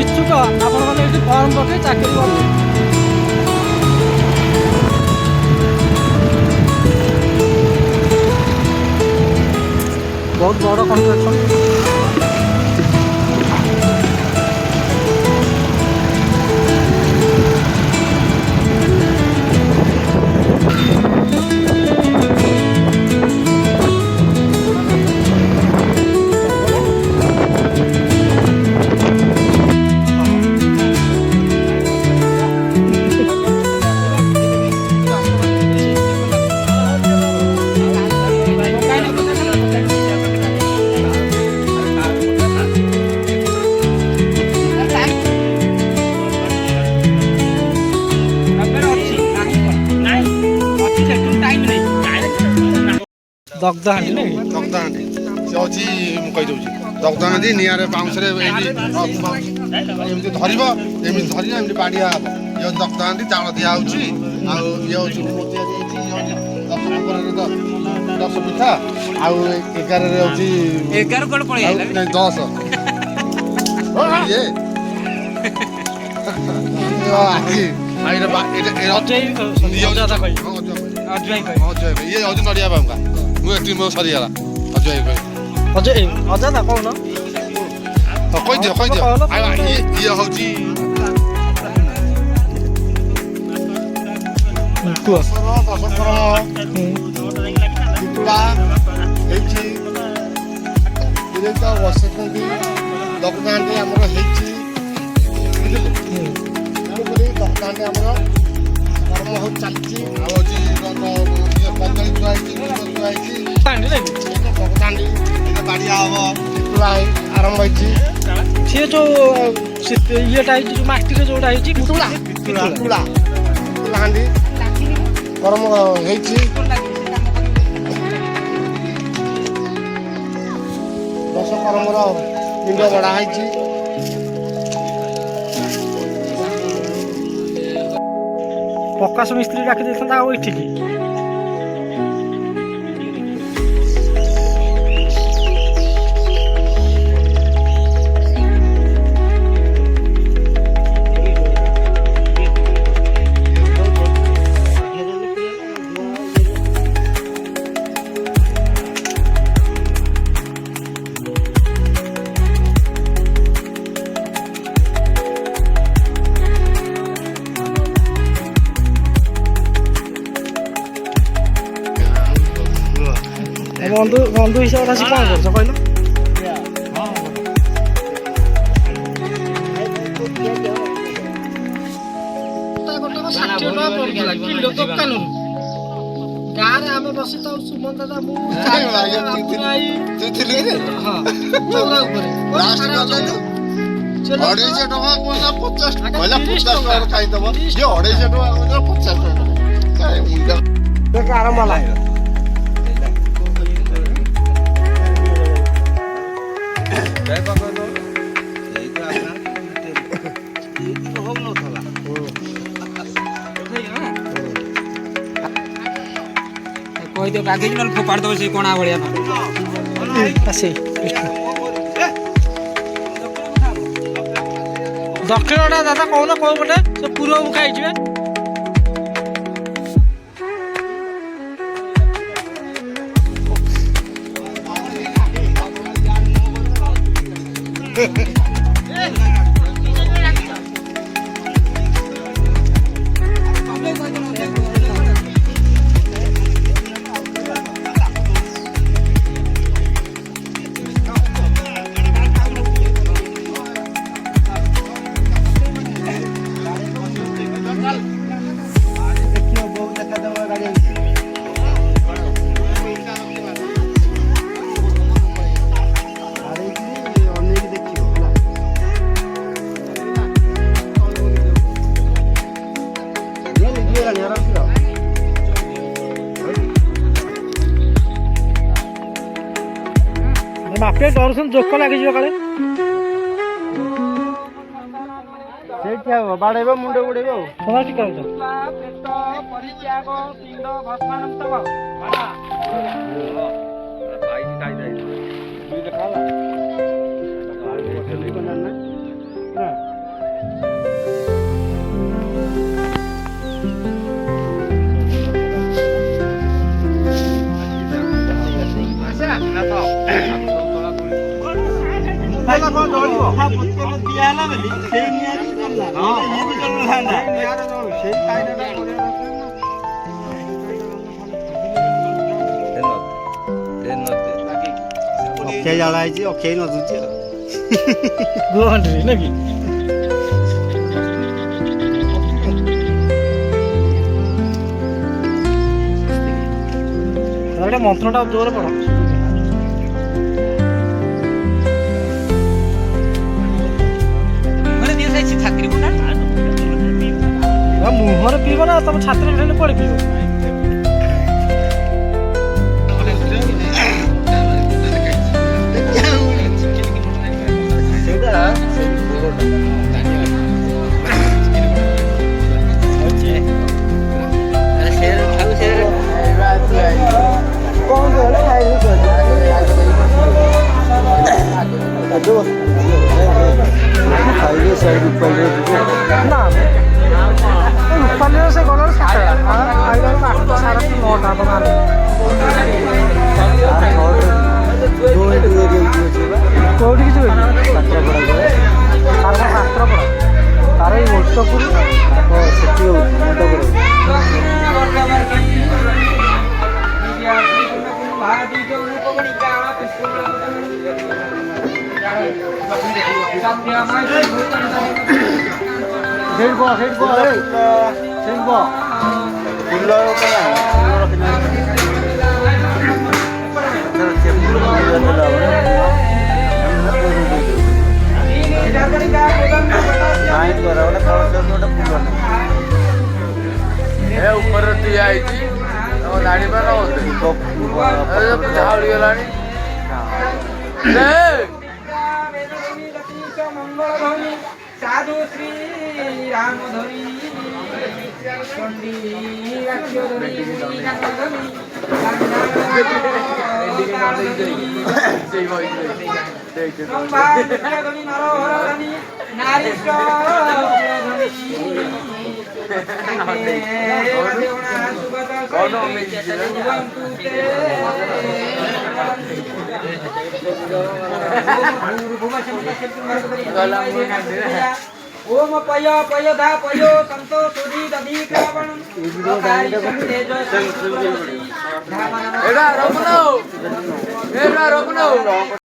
इच्छुक आपने फर्म पकड़ चाकरी कर बहुत बड़ कंस्ट्रक्शन दग्धहांडी नहीं दग्धहांडी से अच्छी कहीदे दग्धहांडी निआरे बाउंस एमती धरब एमती धरी एमती बाड़िया हम ये दग्धहांडी चाउल दिखाई ये दस पिठा आउ 10 ये अझ नडिया बाबा मुझे मो सरीगला अजय अजा ना कौन कहीदियो ये हूँ दग्धहांडी कर्म हो चलती बाड़िया आरंभ सी जो ये मटी जोटा हांडी कर्म हो 10 कर्मर पिंड बड़ा प्रकाश मिस्त्री डाकी देता ये बंधु हिसाब से कौन कर कहल दुकान गाँव में आम बस सुमन दादा आरंभ है କହିଦିଅ ଗାଧେଇକି ନହେଲେ ଫୋପାଡ଼ି ଦେବ ସେଇ କଣା ଭଳିଆ ଆସେ ଦକ୍ଷିଣଟା ଦାଦା କହୁନ କୋଉ ପଟେ ସେ ପୂର୍ବ ମୁଖା ହେଇଯିବେ ମାପିଆ ଡରୁଛନ୍ତି ଜୋକ ଲାଗିଯିବ କାଳେ ସେଇଠି ହବ ବାଡେଇବ ମୁଣ୍ଡ ବୁଡେଇବ ଆଉ ସଦା ଟିକେ ପେଟ ପରିତ୍ୟାଗ ପିଣ୍ଡ ଭସ୍ମାନନ୍ତବ ଅକ୍ଷୟ ଜାଳ ହେଇଛି ଅକ୍ଷୟ ନଦୁଛି ଗୁହାଣ୍ଡି ନାକି ଗୋଟେ ମନ୍ତ୍ରଟା ଜୋରେ ପଡ ମୁହଁରେ ପିଇବ ନା ତମ ଛାତିରେ ଢେଲେ କୁଆଡେ ପିଇବ ନା ରୂପାଲିର ସେ ଗଲାର ଆଇଲା ବେଳକୁ 8ଟା 9ଟା ତମ କୋଉଠିକି ଯିବେ ତାର ପାତ୍ରପଡ଼ା ତାର ଏଇ ଓଟପୁର ସେଠି ଉପରେ ଦିଆ ହେଇଛି ଜାଣିପାର ଝାଉଳି ଗଲାଣି साधु श्री राम धरी ओम पय पय धा पयो संतो सुधी दधी कावण एडा रोकनो